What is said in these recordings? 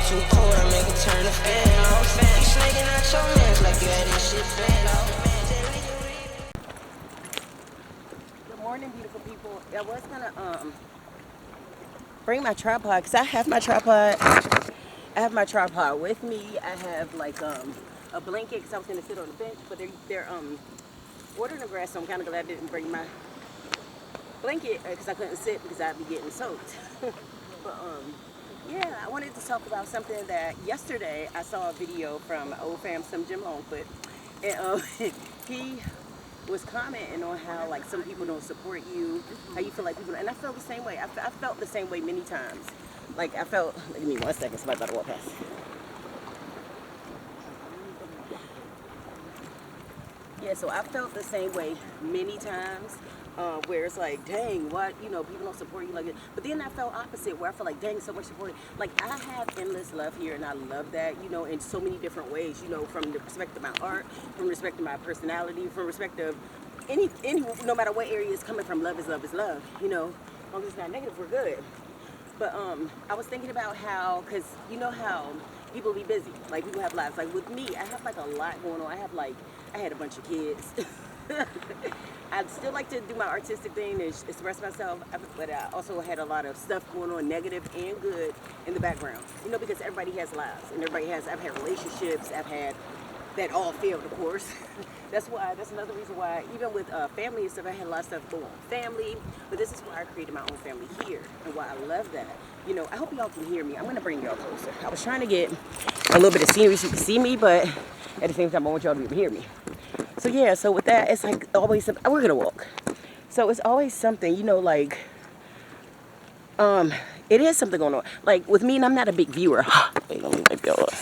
too cold, I make it turn to fan. You snaking out your mans like you had this shit planned. Good morning, beautiful people. I was gonna bring my tripod because I have my tripod. I have my tripod with me. I have like a blanket because I was gonna sit on the bench, but they're watering the grass, so I'm kind of glad I didn't bring my blanket because I couldn't sit because I'd be getting soaked. But yeah, I wanted to talk about something that yesterday I saw a video from old fam some Jim Longfoot, and he was commenting on how like some people don't support you, how you feel like people, and I felt the same way. I felt the same way many times. Like I felt, give me 1 second, somebody about to walk past. Yeah, so I felt the same way many times, where it's like, dang, what, people don't support you like it. But then I felt opposite, where I felt like, dang, so much support. Like I have endless love here, and I love that, in so many different ways, from the perspective of my art, from respect to my personality, from respect of any, no matter what area it's coming from, love is love is love, As long as it's not negative, we're good. But I was thinking about how, because you know how people be busy, like people have lives. Like with me, I have like a lot going on. I had a bunch of kids. I'd still like to do my artistic thing and express myself, but I also had a lot of stuff going on, negative and good, in the background. Because everybody has lives, and I've had relationships, I've had that all failed, of course. That's another reason why, even with family and stuff, I had a lot of stuff going on. Family, but this is why I created my own family here, and why I love that. I hope y'all can hear me. I'm gonna bring y'all closer. I was trying to get a little bit of scenery so you can see me, but at the same time, I want y'all to be able to hear me. So yeah, so with that, it's like always, we're gonna walk. So it's always something, it is something going on. Like with me, and I'm not a big viewer. Wait, let me wipe y'all up.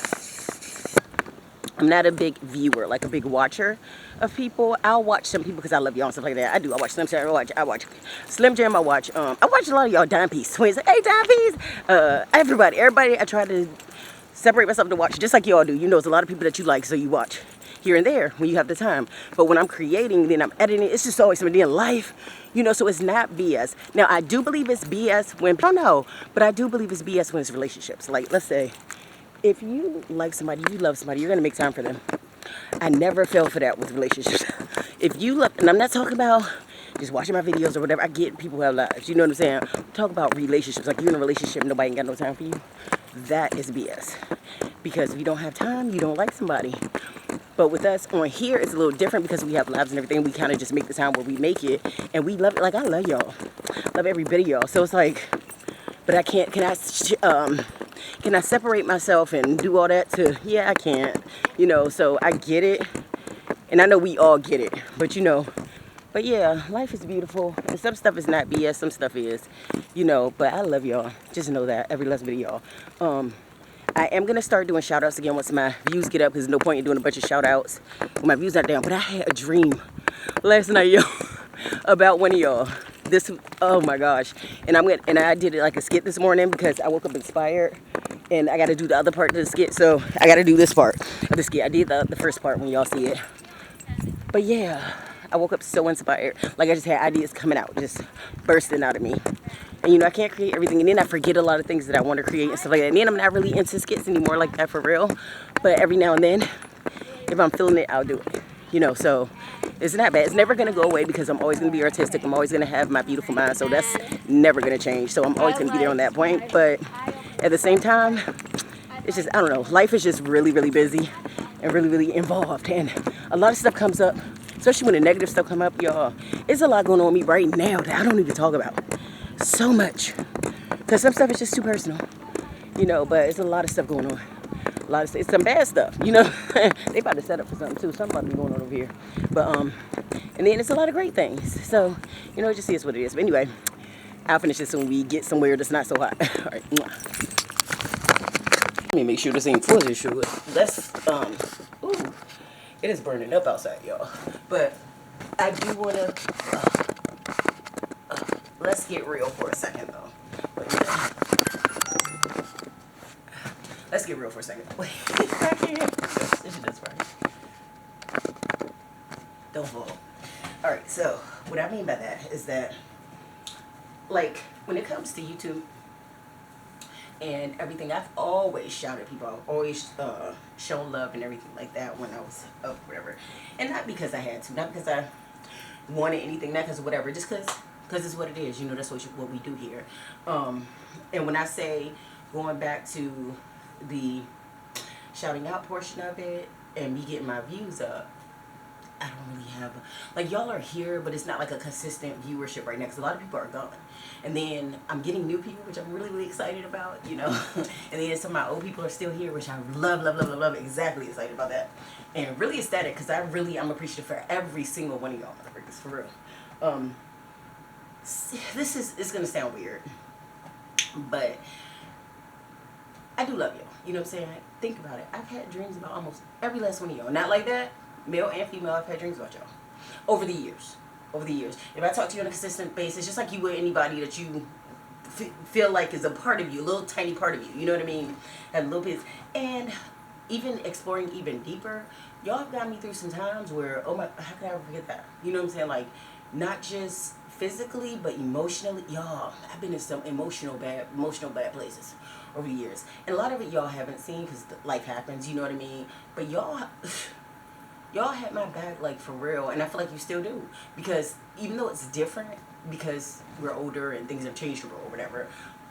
I'm not a big viewer, like a big watcher of people. I'll watch some people because I love y'all and stuff like that. I do. I watch Slim Jam. I watch Slim Jam. I watch a lot of y'all Dime Piece twins. Hey, Dime Piece. Everybody. I try to separate myself to watch just like y'all do. There's a lot of people that you like, so you watch here and there when you have the time. But when I'm creating, then I'm editing. It's just always something in life, so it's not BS. Now, I do believe it's BS when people don't know, but I do believe it's BS when it's relationships. Like, let's say, if you like somebody, you love somebody, you're going to make time for them. I never fell for that with relationships. If you love, and I'm not talking about just watching my videos or whatever. I get people who have lives. You know what I'm saying? Talk about relationships. Like you're in a relationship, nobody ain't got no time for you. That is BS. Because if you don't have time, you don't like somebody. But with us on here, it's a little different because we have lives and everything. We kind of just make the time where we make it. And we love it. Like, I love y'all. Love every bit of y'all. So it's like, but I can't, can I separate myself and do all that to, yeah, I can't, so I get it. And I know we all get it, but but yeah, life is beautiful. And some stuff is not BS, some stuff is, but I love y'all. Just know that, every last bit of y'all. I am going to start doing shout outs again once my views get up, because there's no point in doing a bunch of shout outs when my views not down. But I had a dream last night, yo, about one of y'all. Oh my gosh. And I did it like a skit this morning because I woke up inspired. And I got to do the other part of the skit, so I got to do this part of the skit. I did the first part when y'all see it. But yeah, I woke up so inspired. Like I just had ideas coming out, just bursting out of me. And I can't create everything. And then I forget a lot of things that I want to create and stuff like that. And then I'm not really into skits anymore like that for real. But every now and then, if I'm feeling it, I'll do it. So it's not bad. It's never going to go away because I'm always going to be artistic. I'm always going to have my beautiful mind. So that's never going to change. So I'm always going to be there on that point. But at the same time, it's just, I don't know. Life is just really, really busy and really, really involved. And a lot of stuff comes up, especially when the negative stuff come up, y'all. It's a lot going on with me right now that I don't even talk about. So much. Because some stuff is just too personal. But it's a lot of stuff going on. It's some bad stuff, They about to set up for something too. Something about to be going on over here. But, and then it's a lot of great things. So, it just is what it is. But anyway, I'll finish this when we get somewhere that's not so hot. All right. Let me make sure this ain't full of issue. Ooh, it is burning up outside, y'all. But I do want to, let's get real for a second, though. Let's get real for a second. Wait, I can't. This is fine. Don't fall. Alright, so what I mean by that is that, like, when it comes to YouTube and everything. I've always shouted people. I've always shown love and everything like that when I was up, whatever. And not because I had to, not because I wanted anything, not because whatever, just because it's what it is. You know, that's what we do here. And when I say going back to the shouting out portion of it and me getting my views up, I don't really have like, y'all are here, but it's not like a consistent viewership right now because a lot of people are gone. And then I'm getting new people, which I'm really, really excited about, you know. And then some of my old people are still here, which I love, love, love, love, love. Exactly excited about that. And really ecstatic because I'm appreciative for every single one of y'all motherfuckers, for real. It's gonna sound weird, but I do love y'all. You know what I'm saying? Think about it. I've had dreams about almost every last one of y'all. Not like that. Male and female, I've had dreams about y'all. Over the years. If I talk to you on a consistent basis, just like you would anybody that you feel like is a part of you, a little tiny part of you. You know what I mean? Have little bits. And even exploring even deeper, y'all have got me through some times where, oh my, how could I ever forget that? You know what I'm saying? Like, not just physically, but emotionally. Y'all, I've been in some emotional bad places over the years. And a lot of it y'all haven't seen because life happens, you know what I mean? But y'all had my back, like, for real, and I feel like you still do, because even though it's different because we're older and things have changed or whatever,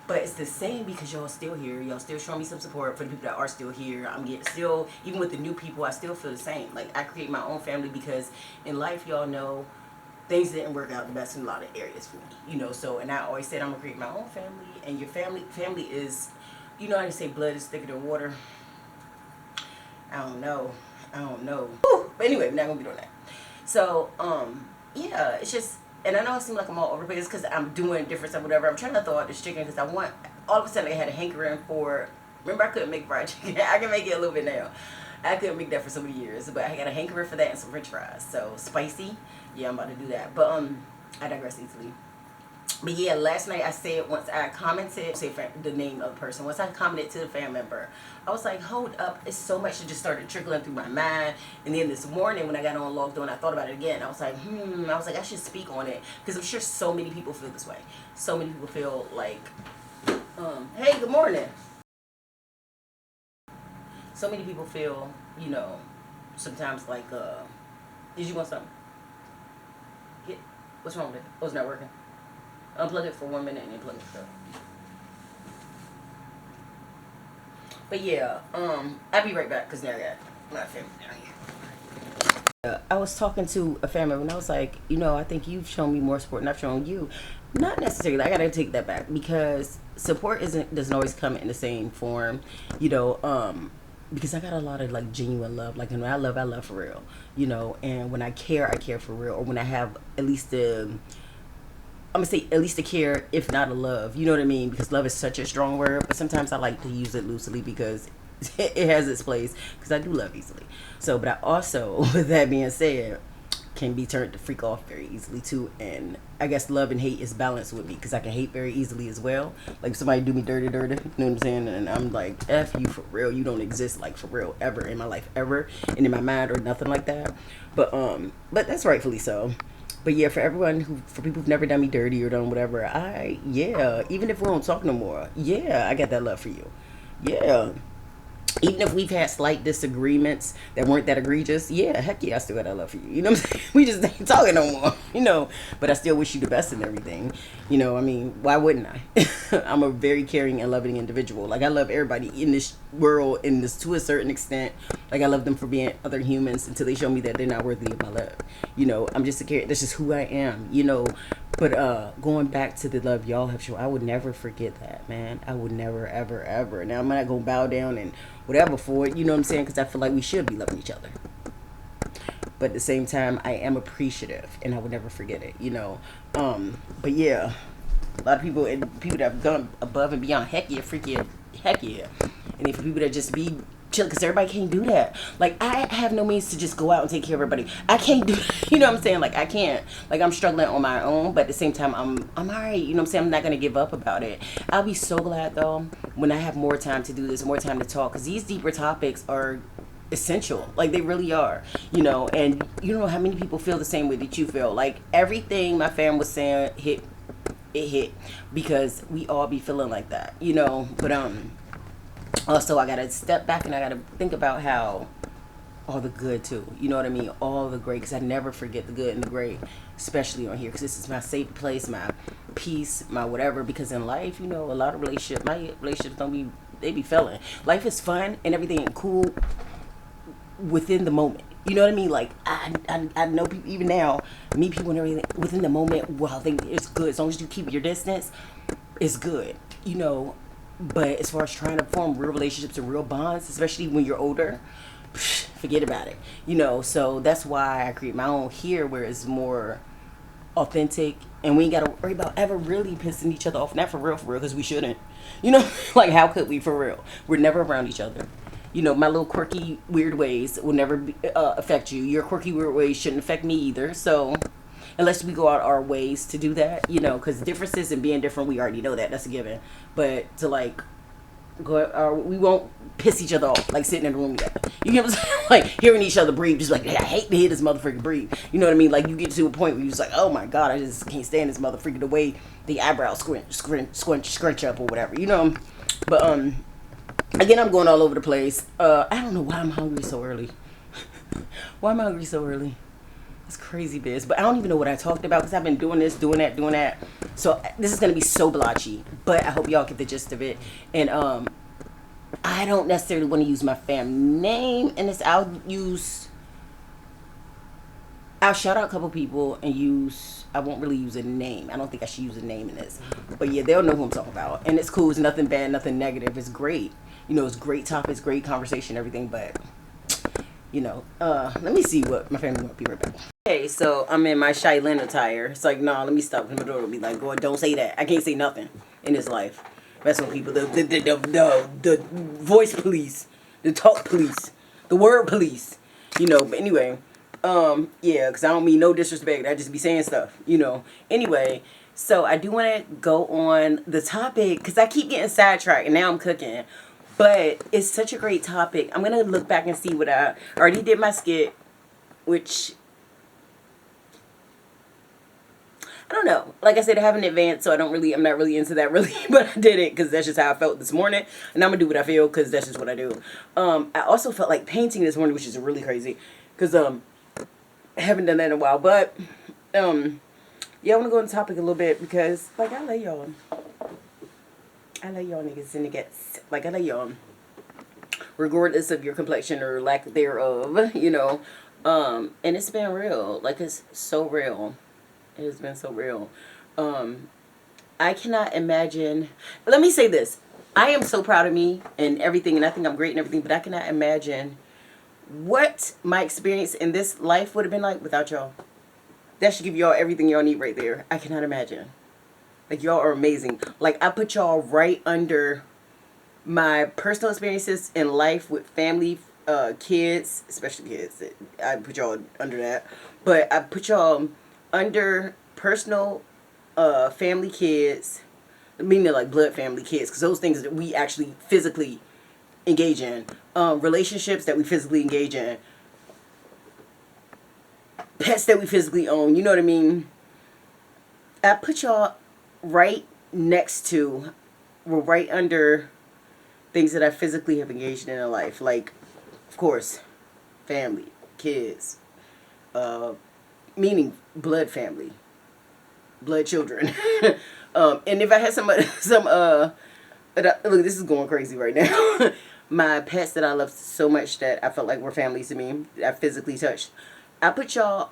but it's the same because y'all still here. Y'all still showing me some support for the people that are still here. I'm getting still, even with the new people, I still feel the same. Like, I create my own family because in life, y'all know, things didn't work out the best in a lot of areas for me, you know. So, and I always said I'm gonna create my own family, and your family is, you know how they say blood is thicker than water. I don't know. Whew. But anyway, we're not gonna be doing that. So, yeah, it's just, and I know it seems like I'm all over the place because I'm doing different stuff, whatever. I'm trying to throw out this chicken because all of a sudden I had a hankering for, remember I couldn't make fried chicken. I can make it a little bit now. I couldn't make that for so many years, but I got a hankering for that and some french fries. So, spicy. Yeah, I'm about to do that. But, I digress easily. But yeah, last night I said, once I commented, say the name of the person, once I commented to the fan member, I was like, hold up, it's so much that just started trickling through my mind. And then this morning when I got on logged on, I thought about it again. I was like, I should speak on it. Because I'm sure so many people feel this way. So many people feel like, hey, good morning. So many people feel, you know, sometimes like, did you want something? What's wrong with it? Oh, it's not working. Unplug it for 1 minute and then plug it up. But yeah, I'll be right back because now I got my family down here. I was talking to a family member and I was like, you know, I think you've shown me more support than I've shown you. Not necessarily. I gotta take that back because support doesn't always come in the same form, you know. Because I got a lot of like genuine love. Like, when I love for real, you know. And when I care for real. Or when I have at least the care, if not a love. You know what I mean? Because love is such a strong word, but sometimes I like to use it loosely because it has its place. Because I do love easily. So, but I also, with that being said, can be turned to freak off very easily too. And I guess love and hate is balanced with me because I can hate very easily as well. Like, if somebody do me dirty, you know what I'm saying? And I'm like, F you, for real. You don't exist, like, for real, ever in my life, ever. And in my mind or nothing like that. But that's rightfully so. But yeah, for people who've never done me dirty or done whatever, even if we don't talk no more, yeah, I got that love for you. Yeah. Even if we've had slight disagreements that weren't that egregious, yeah, heck yeah, I still got that love for you. You know what I'm saying? We just ain't talking no more, you know. But I still wish you the best in everything. You know, I mean, why wouldn't I? I'm a very caring and loving individual. Like, I love everybody in this world, to a certain extent. Like, I love them for being other humans until they show me that they're not worthy of my love. You know, I'm just a character. That's just who I am, you know. But going back to the love y'all have shown, I would never forget that, man. I would never, ever, ever. Now, I'm not going to bow down and whatever for it, you know what I'm saying? Because I feel like we should be loving each other. But at the same time, I am appreciative, and I would never forget it, you know. But yeah, a lot of people that have gone above and beyond, heck yeah, heck yeah. And then for people that just be chill, because everybody can't do that. Like, I have no means to just go out and take care of everybody. I can't do that. You know what I'm saying? Like, I can't. Like, I'm struggling on my own, but at the same time, I'm all right. You know what I'm saying? I'm not going to give up about it. I'll be so glad, though, when I have more time to do this, more time to talk, because these deeper topics are essential. Like, they really are, you know. And you know how many people feel the same way that you feel. Like, everything my fam was saying hit it hit, because we all be feeling like that, you know. But also I gotta step back and I gotta think about how all the good too, you know what I mean, all the great, because I never forget the good and the great, especially on here, because this is my safe place, my peace, my whatever. Because in life, you know, a lot of my relationships don't be, they be failing. Life is fun and everything and cool within the moment. You know what I mean? Like I know people even now, meet people and everything within the moment. Well, I think it's good as long as you keep your distance. It's good, you know. But as far as trying to form real relationships and real bonds, especially when you're older, forget about it. You know. So that's why I create my own here, where it's more authentic, and we ain't gotta worry about ever really pissing each other off. Not for real, because we shouldn't. You know, like how could we, for real? We're never around each other. You know, my little quirky, weird ways will never affect you. Your quirky, weird ways shouldn't affect me either. So, unless we go out our ways to do that, you know, because differences and being different, we already know that. That's a given. But to like go, we won't piss each other off, like sitting in the room together. You get what I'm saying? Like hearing each other breathe, just like, hey, I hate to hear this motherfucker breathe. You know what I mean? Like you get to a point where you're just like, oh my god, I just can't stand this motherfucker, the way the eyebrows scrunch up or whatever. You know, but again, I'm going all over the place. I don't know why I'm hungry so early. Why am I hungry so early? It's crazy, biz. But I don't even know what I talked about, because I've been doing this, doing that, doing that. So this is gonna be so blotchy. But I hope y'all get the gist of it. And I don't necessarily want to use my fam name in this. I'll shout out a couple people and I won't really use a name. I don't think I should use a name in this. But yeah, they'll know who I'm talking about. And it's cool. It's nothing bad, nothing negative. It's great. You know, it's great topics, great conversation, everything. But, you know, let me see what my family might be right back. Okay, so I'm in my Shailene attire. It's like, nah, let me stop. My daughter will be like, boy, don't say that. I can't say nothing in this life. That's when people, the voice police, the talk police, the word police, you know. But anyway, yeah, because I don't mean no disrespect. I just be saying stuff, you know. Anyway, so I do want to go on the topic, because I keep getting sidetracked, and now I'm cooking. But it's such a great topic. I'm going to look back and see what I already did my skit, which, I don't know. Like I said, I haven't advanced, so I'm not really into that really, but I did it because that's just how I felt this morning, and I'm gonna do what I feel because that's just what I do. I also felt like painting this morning, which is really crazy, because I haven't done that in a while. But yeah, I want to go on the topic a little bit, because like I love y'all niggas and niggas. Like I love y'all, regardless of your complexion or lack thereof, you know. And it's been real. Like, it's so real. It has been so real. I cannot imagine. Let me say this. I am so proud of me and everything, and I think I'm great and everything, but I cannot imagine what my experience in this life would have been like without y'all. That should give y'all everything y'all need right there. I cannot imagine. Like, y'all are amazing. Like, I put y'all right under my personal experiences in life with family, kids, especially kids. I put y'all under that. But I put y'all under personal, family, kids, meaning like blood family, kids, because those things that we actually physically engage in, relationships that we physically engage in, pets that we physically own, you know what I mean? I put y'all right next to, well, right under things that I physically have engaged in life. Like, of course, family, kids, meaning blood family, blood children. And if I had look, this is going crazy right now. My pets that I love so much that I felt like were families to me, I physically touched. I put y'all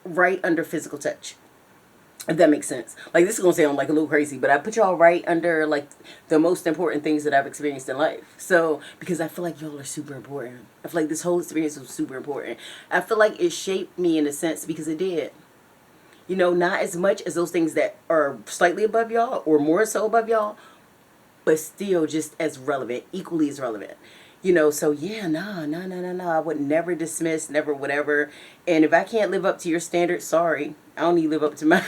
right under physical touch, if that makes sense. Like, this is going to sound like a little crazy, but I put y'all right under, like, the most important things that I've experienced in life. So, because I feel like y'all are super important. I feel like this whole experience was super important. I feel like it shaped me in a sense, because it did. You know, not as much as those things that are slightly above y'all or more so above y'all, but still just as relevant, equally as relevant. You know, so yeah, nah. I would never dismiss, never whatever. And if I can't live up to your standards, sorry. I don't need to live up to my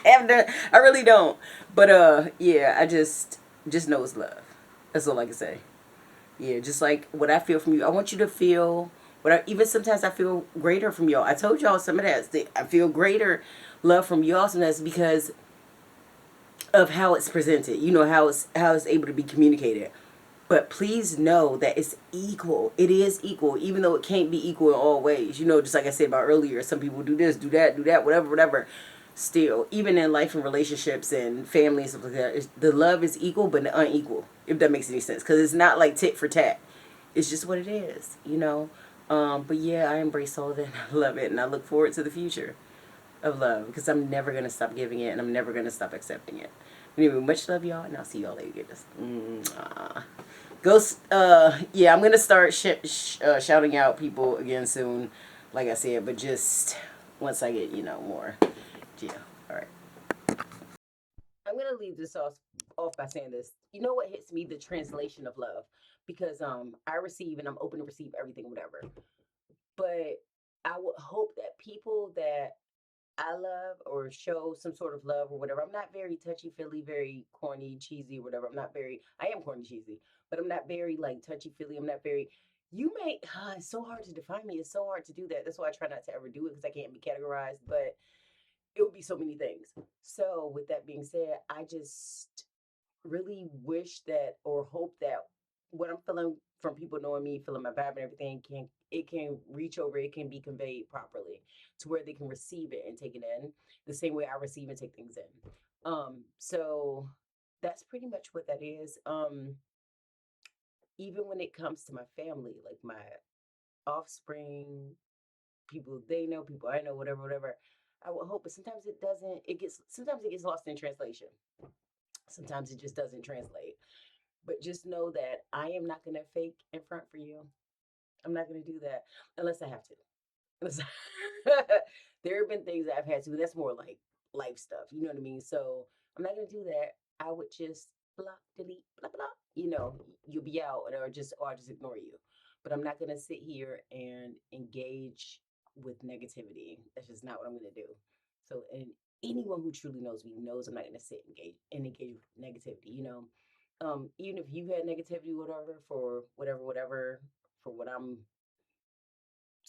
I really don't. But yeah, I just know it's love. That's all I can say. Yeah, just like what I feel from you. I want you to feel even sometimes I feel greater from y'all. I told y'all some of that. I feel greater love from you also, that's because of how it's presented. You know how it's able to be communicated. But please know that it's equal. It is equal, even though it can't be equal in all ways. You know, just like I said about earlier, some people do this, do that, whatever, whatever. Still, even in life and relationships and family and stuff like that, the love is equal but unequal, if that makes any sense. Because it's not like tit for tat. It's just what it is, you know. But yeah, I embrace all of it. I love it, and I look forward to the future of love because I'm never gonna stop giving it, and I'm never gonna stop accepting it. Anyway, much love, y'all, and I'll see y'all later. Ghost, yeah, I'm gonna start shouting out people again soon, like I said, but just once I get, more. Yeah, all right. I'm gonna leave this off by saying this. You know what hits me? The translation of love, because I receive and I'm open to receive everything, whatever. But I would hope that people that I love or show some sort of love or whatever. I'm not very touchy feely, very corny, cheesy, whatever. I am corny, cheesy, but I'm not very like touchy feely. I'm not very, it's so hard to define me. It's so hard to do that. That's why I try not to ever do it because I can't be categorized, but it would be so many things. So, with that being said, I just really wish that or hope that what I'm feeling from people knowing me, feeling my vibe and everything can reach over, it can be conveyed properly to where they can receive it and take it in the same way I receive and take things in. So that's pretty much what that is. Even when it comes to my family, like my offspring, people they know, people I know, whatever, whatever. I would hope, but sometimes it doesn't. Sometimes it gets lost in translation. Sometimes it just doesn't translate. But just know that I am not going to fake in front for you. I'm not going to do that unless I have to. There have been things that I've had to, but that's more like life stuff. You know what I mean? So I'm not going to do that. I would just blah, delete, blah, blah. You'll be out, or I'll just ignore you. But I'm not going to sit here and engage with negativity. That's just not what I'm going to do. So, and anyone who truly knows me knows I'm not going to sit engage with negativity. Even if you had negativity, whatever, for whatever, for what I'm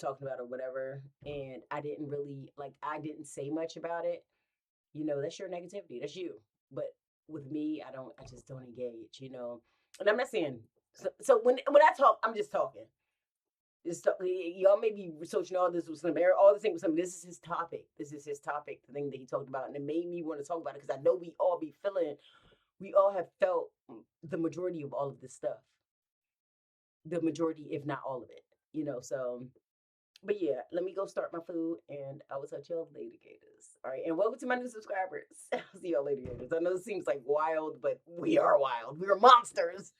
talking about or whatever, and I didn't say much about it, that's your negativity. That's you. But with me, I just don't engage. And I'm not saying, so when I talk, I'm just talking. Y'all may be researching all this with some all the things with some. This is his topic. This is his topic, the thing that he talked about, and it made me want to talk about it because I know we all have felt the majority of all of this stuff, the majority, if not all of it. So, but yeah, let me go start my food, and I will touch y'all later, Gators. All right, and welcome to my new subscribers. I'll see y'all later, Gators. I know it seems like wild, but we are wild. We are monsters.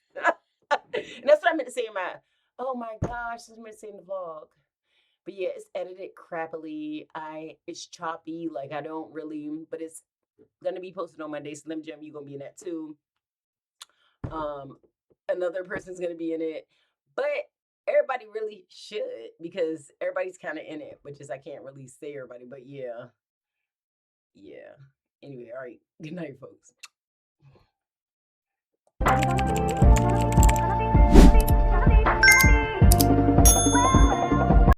And that's what I meant to say in my. Oh my gosh, that's what I meant to say in the vlog. But yeah, it's edited crappily. It's choppy. Like I don't really, but it's gonna be posted on Monday. Slim Jim, you're gonna be in that too. Another person's gonna be in it, but everybody really should because everybody's kind of in it, which is I can't really say everybody, but yeah. Anyway, all right. Good night, folks.